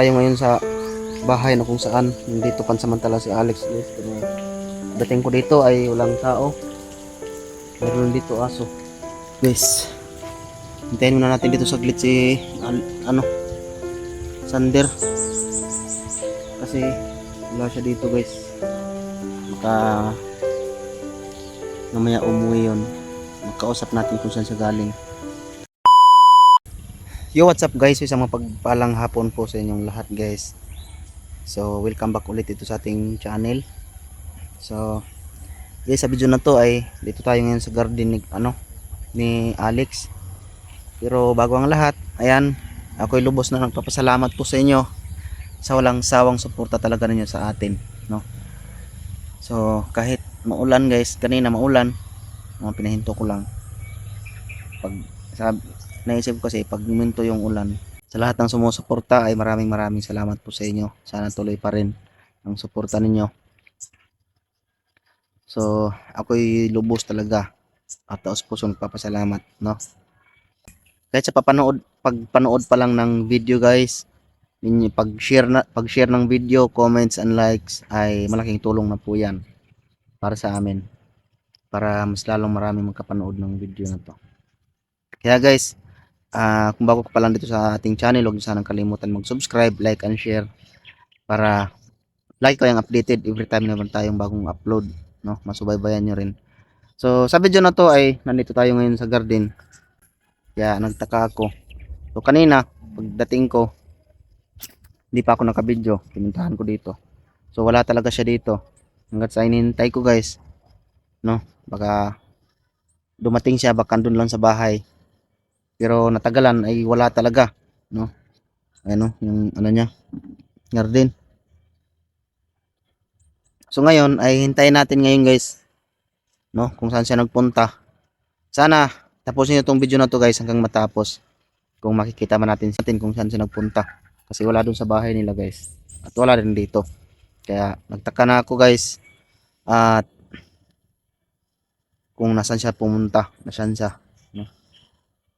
Tayo ngayon sa bahay na kung saan nandito pansamantala si Alex guys. Pero dating ko dito ay walang tao. Meron dito aso. Guys, hintayin muna natin dito saglit si Sander. Kasi wala siya dito guys. Baka mamaya umuwi yun. Magkausap natin kung saan siya galing. Yo, what's up guys? Isang mapagpalang hapon po sa inyong lahat guys. So, welcome back ulit ito sa ating channel. So, guys, sa video na to ay dito tayo ngayon sa garden ni Alex. Pero bago ang lahat, ayan, ako'y lubos na nagpapasalamat po sa inyo sa walang sawang suporta talaga ninyo sa atin, no? So, kahit maulan guys, kanina maulan, pinahinto ko lang. Naisip ko kasi pag minto yung ulan, sa lahat ng sumusuporta ay maraming salamat po sa inyo. Sana tuloy pa rin ang suporta ninyo. So, ako'y lubos talaga at taos puso nagpapasalamat, no? Kahit sa pagpanood pa lang ng video guys, pag-share ng video, comments and likes ay malaking tulong na po 'yan para sa amin. Para mas lalong maraming magkapanood ng video na 'to. Kaya guys, kung bago ka pa lang dito sa ating channel, huwag niyo sanang kalimutan mag-subscribe, like and share para lagi kayong updated every time na meron tayong bagong upload, no? Masubaybayan niyo rin. So, sa video na to ay nandito tayo ngayon sa garden. Kaya nagtaka ako. So, kanina pagdating ko, hindi pa ako nakabidyo. Pinuntahan ko dito. So, wala talaga siya dito. Hanggat sa inintay ko guys, no? Baka dumating siya, baka andun lang sa bahay. Pero natagalan ay wala talaga, no? Ano, yung niya, garden. So ngayon ay hintayin natin ngayon guys, no, kung saan siya nagpunta. Sana tapusin niyo tong video na to guys hanggang matapos. Kung makikita man natin kung saan siya nagpunta. Kasi wala dun sa bahay nila guys. At wala rin dito. Kaya nagtaka na ako guys. At kung nasaan siya pumunta, nasaan siya, no?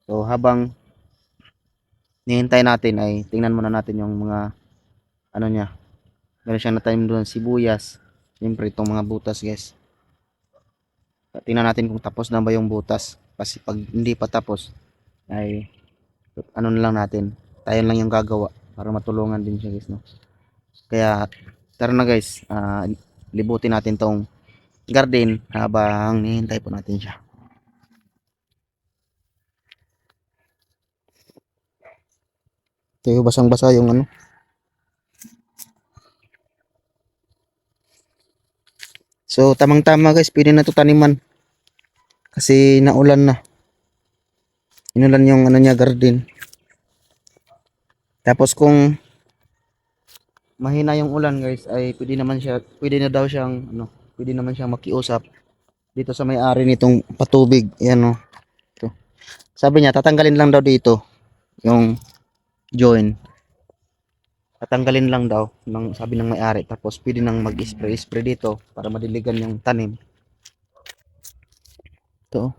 So habang nihintay natin ay tingnan muna natin yung mga niya. Meron siyang na-time doon sibuyas. Siyempre itong mga butas guys. Tingnan natin kung tapos na ba yung butas. Kasi pag hindi pa tapos ay na lang natin. Tayo lang yung gagawa para matulungan din siya guys, no? Kaya tara na guys, libutin natin tong garden habang hinihintay po natin siya. Ito basang-basa yung So tamang-tama guys, pwede na to taniman. Kasi naulan na. Inulan yung niya garden. Tapos kung mahina yung ulan guys ay pwede na daw siyang pwede naman siyang makiusap dito sa may-ari nitong patubig. Ayan, ito. Sabi niya tatanggalin lang daw dito yung join. Tatanggalin lang daw ng sabi ng may-ari, tapos pwede nang mag-spray dito para madiligan yung tanim. Ito.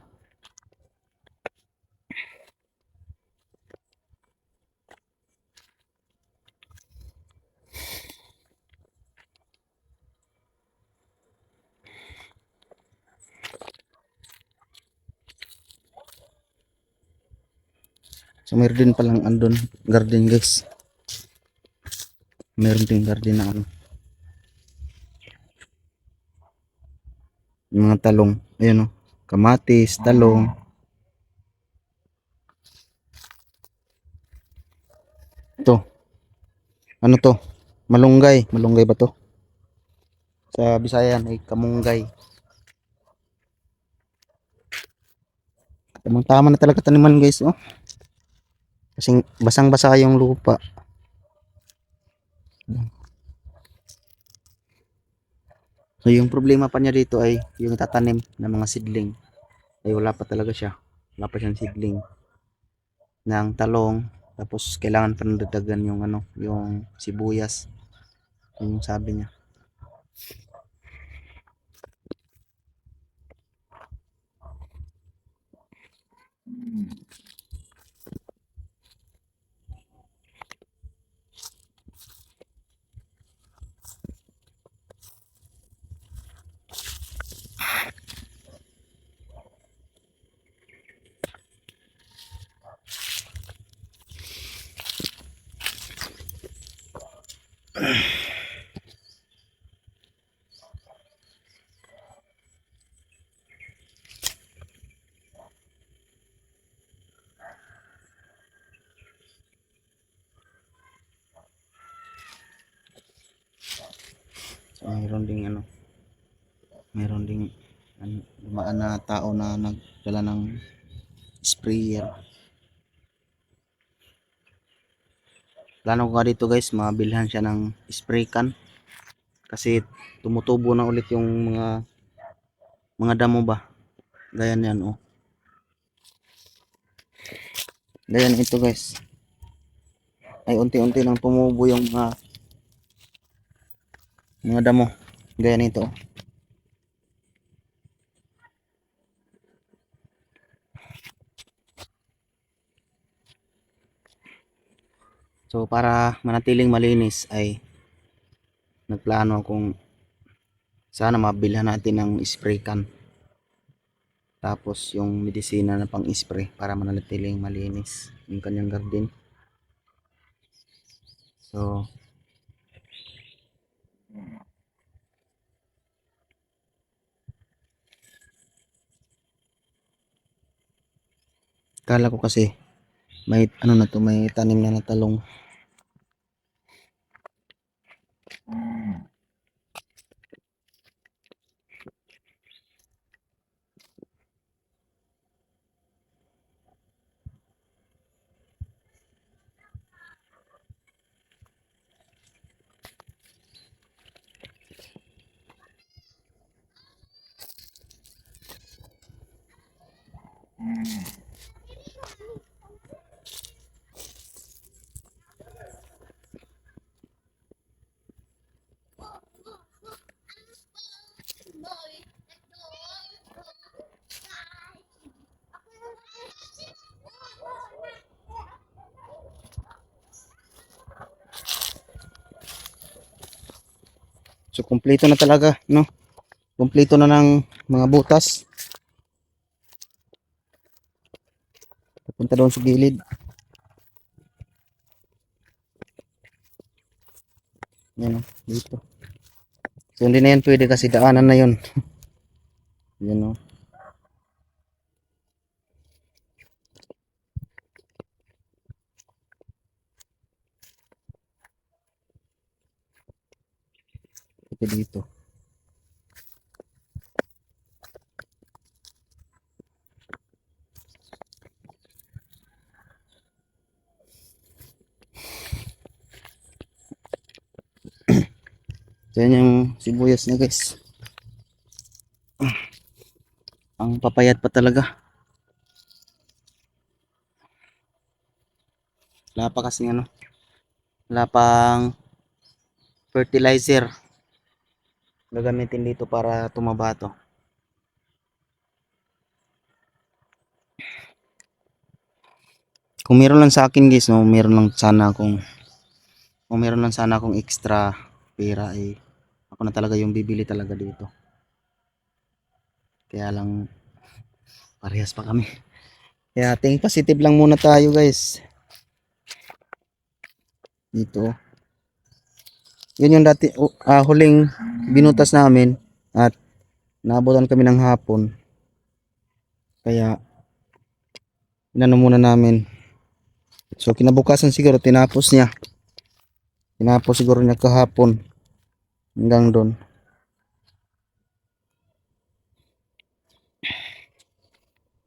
So meron din palang andun garden guys. Meron din garden na yung mga talong. Ayun, kamatis, talong. Ito. Ano to? Malunggay. Malunggay ba to? Sa Bisayan ay kamunggay. Tamang tama na talaga taniman guys, oh. Kasi basang-basa yung lupa. So yung problema pa niya dito ay yung tatanim ng mga seedling. Ay wala pa talaga siya. Wala pa siyang seedling ng talong. Tapos kailangan pa nadagdagan yung yung sibuyas. Yung sabi niya. So, mayroon ding dumaan na tao na nagdala ng sprayer. Plano ko nga dito guys, mabilhan siya ng spray can kasi tumutubo na ulit yung mga damo ba. Ganyan yan oh. Ganyan ito guys. Ay unti-unti lang tumubo yung mga damo. Ganyan ito. So para manatiling malinis ay nagplano akong sana mabilhan natin ng spray can. Tapos yung medisina na pang spray para manatiling malinis yung kanyang garden. So kala ko kasi may ano na to, may tanim na talong. So kumpleto na talaga, no? Kumpleto na ng mga butas. Punta doon sa gilid. Yan oh, dito. So hindi na yan pwede kasi daanan na yun. Yan oh. Ito dito. Yan yung sibuyas niya guys. Ang papayat pa talaga. Wala pa kasi ano. Wala pang fertilizer. Gagamitin dito para tumaba to. Kung meron lang sa akin guys, no, meron lang sana akong extra pera eh. Ako na talaga yung bibili talaga dito. Kaya lang parehas pa kami. Kaya think positive lang muna tayo guys. Dito. Yun yung huling binutas namin at naabutan kami ng hapon. Kaya inano muna namin. So kinabukasan siguro tinapos niya. Tinapos siguro niya kahapon hanggang doon.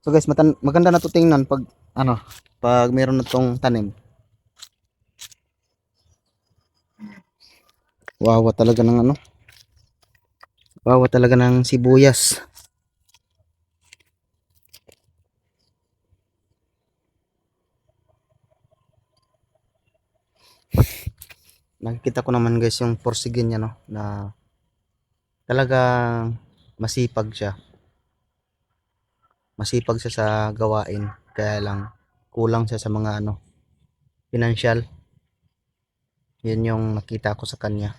So guys, maganda na to tingnan pag meron na tong tanim. Wawa talaga ng Wawa talaga ng sibuyas. Nakikita ko naman guys yung porsige niya no na talagang masipag siya. Masipag siya sa gawain. Kaya lang kulang siya sa mga financial. Yun yung nakita ko sa kanya.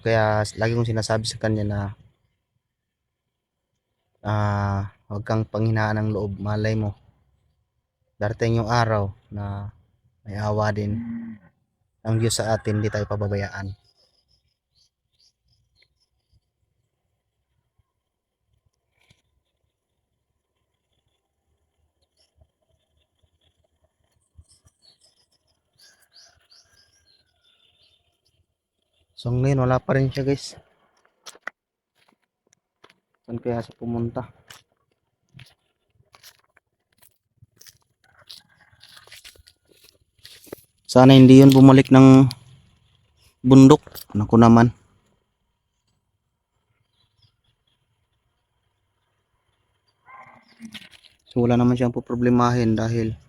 Kaya lagi kong sinasabi sa kanya na huwag kang panghinaan ng loob. Malay mo darating yung araw na may awa din. ang Diyos sa atin, hindi tayo pababayaan. So ngayon wala pa rin siya guys. Saan kaya siya pumunta? Sana hindi yun bumalik ng bundok. Naku naman. So wala naman siyang poproblemahin dahil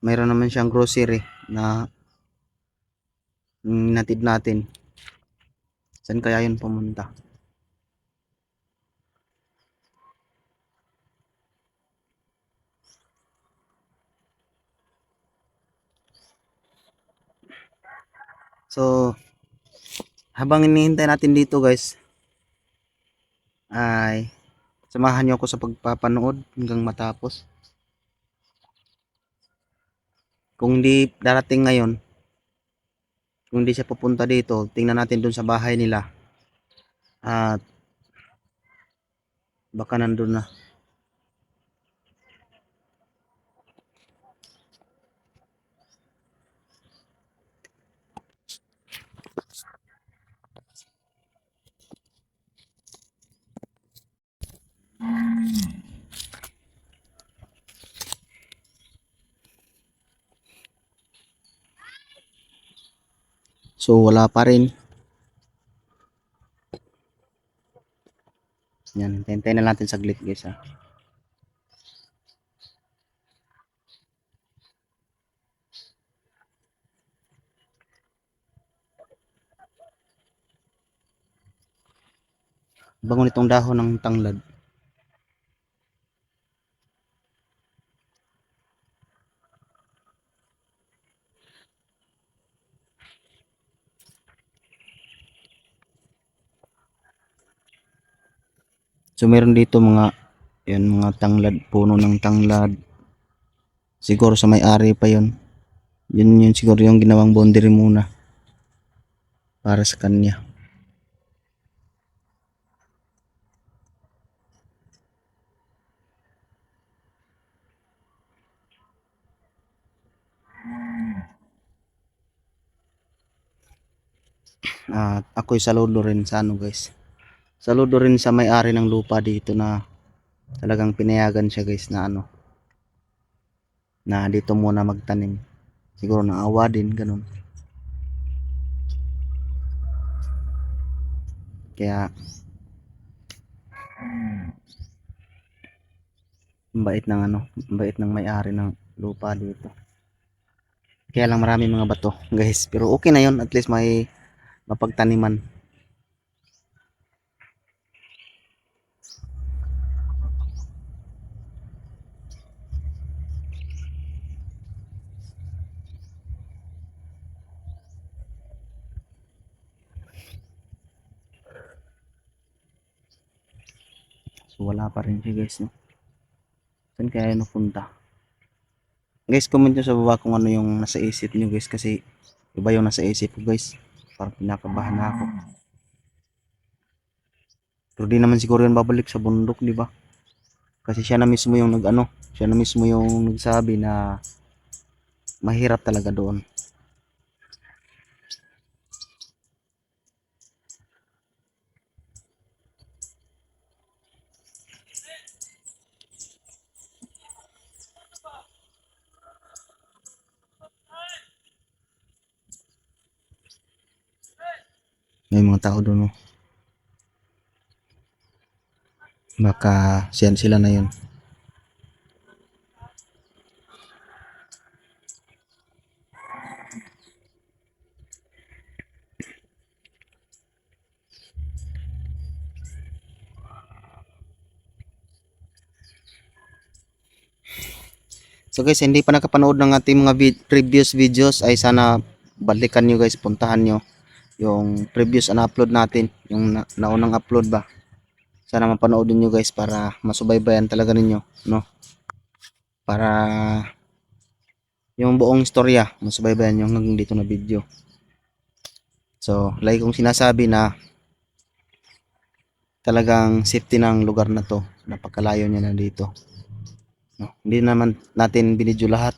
mayroon naman siyang grocery na natid natin. Saan kaya yun pumunta? So habang hinihintay natin dito guys, ay samahan niyo ako sa pagpapanood hanggang matapos. Kung hindi darating ngayon, kung hindi siya pupunta dito, tingnan natin dun sa bahay nila. At baka nandun na. So wala pa rin. Yan, hintayin na natin saglit guys ha. Bango nitong dahon ng tanglad. So meron dito mga yan, mga tanglad, puno ng tanglad. Siguro sa may-ari pa yon. Yun siguro yung ginawang boundary muna para sa kanya. At ako'y saludo rin sa ano guys. Saludo rin sa may-ari ng lupa dito na talagang pinayagan siya guys na ano, na dito muna magtanim. Siguro naawa din ganun. Kaya bait ng ano, bait ng may-ari ng lupa dito. Kaya lang marami mga bato guys, pero okay na yun, at least may mapagtaniman. So wala pa rin siya guys, no? Saan kaya napunta? Guys, comment nyo sa baba kung ano yung nasa isip nyo guys, kasi iba yung nasa isip ko guys. Parang pinakabahan na ako. Pero di naman siguro yun babalik sa bundok, di ba? Kasi siya na mismo yung nag-ano, siya na mismo yung nagsabi na mahirap talaga doon. May mga tao doon, no? Baka siyan sila na yun. So guys, hindi pa nakapanood ng ating mga previous videos, ay sana balikan nyo guys, puntahan nyo yung previous na upload natin, yung naunang upload ba. Sana mapanood nyo guys para masubaybayan talaga ninyo, no? Para yung buong istorya masubaybayan nyo hanggang dito na video. So, like kong sinasabi na talagang safety ng lugar na to. Napakalayo niya na dito. No? Hindi naman natin binidyo lahat.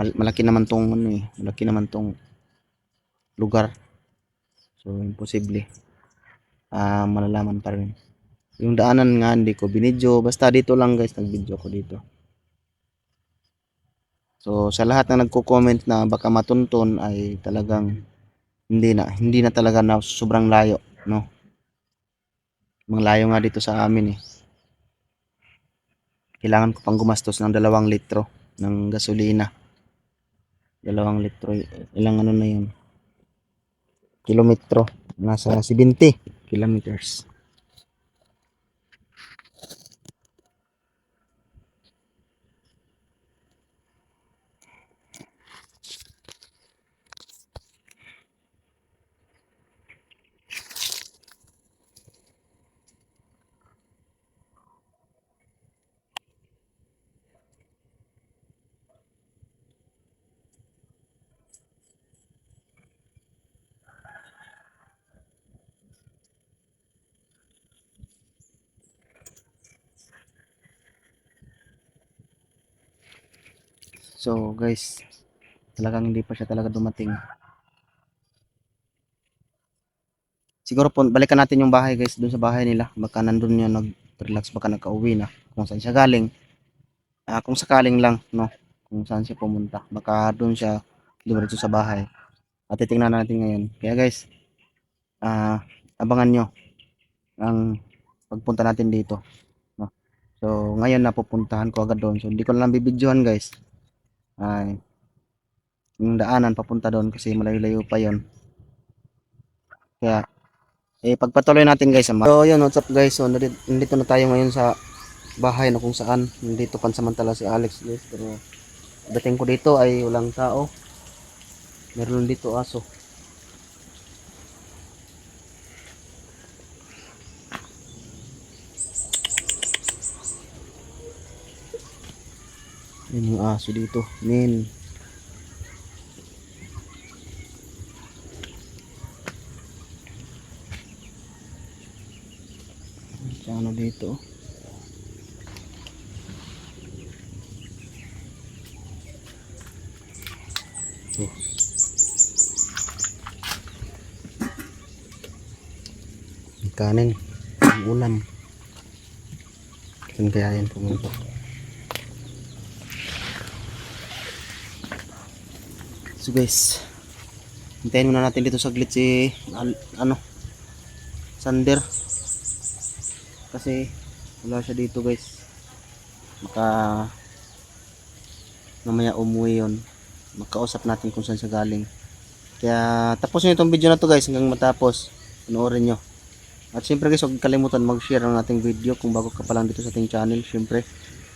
Malaki naman tong ano eh, malaki naman tong lugar. So, imposible. Malalaman pa rin. Yung daanan nga hindi ko binidyo. Basta dito lang guys, nag-video ko dito. So, sa lahat na nagko-comment na baka matunton ay talagang hindi na talaga na sobrang layo, no? Layo nga dito sa amin eh. Kailangan ko pang gumastos ng 2 litro ng gasolina. 2 litro, ilang ano na yun? Kilometro. Nasa 70 kilometers. So guys, talagang hindi pa siya talaga dumating. Siguro po balikan natin yung bahay guys, doon sa bahay nila. Baka nandun niya nag-relax, baka nakauwi na. Kung saan siya galing. Kung sakaling lang, no? Kung saan siya pumunta. Baka doon siya dumiretso sa bahay. At titingnan natin ngayon. Kaya guys, abangan nyo ang pagpunta natin dito. No? So ngayon napupuntahan ko agad doon. So hindi ko na lang bibidyohan guys. Yung daanan papunta doon kasi malayo-layo pa yon. Kaya pagpatuloy natin guys. So yun, what's up guys? So nandito na tayo ngayon sa bahay na kung saan nandito pansamantala si Alex guys. Pero dating ko dito ay walang tao. Meron dito aso. Yun yung aso dito. Min. Ano dito? So. Kanin. Ang ulam. Saan kaya yan pumunta? So guys, hintayin muna natin dito saglit si Sander kasi wala siya dito guys. Baka mamaya umuwi yun, makausap natin kung saan siya galing. Kaya tapos nyo itong video na to guys hanggang matapos, panoorin nyo. At syempre guys, huwag kalimutan mag-share ng ating video kung bago ka pa lang dito sa ating channel. Syempre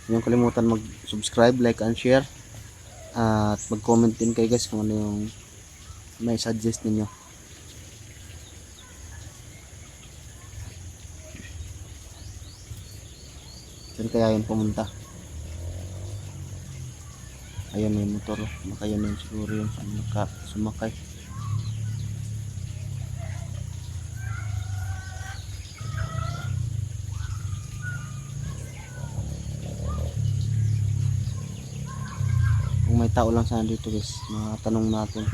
huwag kalimutan mag-subscribe, like and share. At mag-comment din kayo guys kung ano yung may suggest ninyo. Saan kaya yun pumunta? Ayun, may motor. Baka yun yun siguro yung sumakay. Kung may tao lang sana dito guys, matanong natin.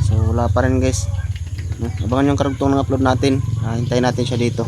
So wala pa rin guys. Abangan yung karugtong ng upload natin. Hintayin natin siya dito.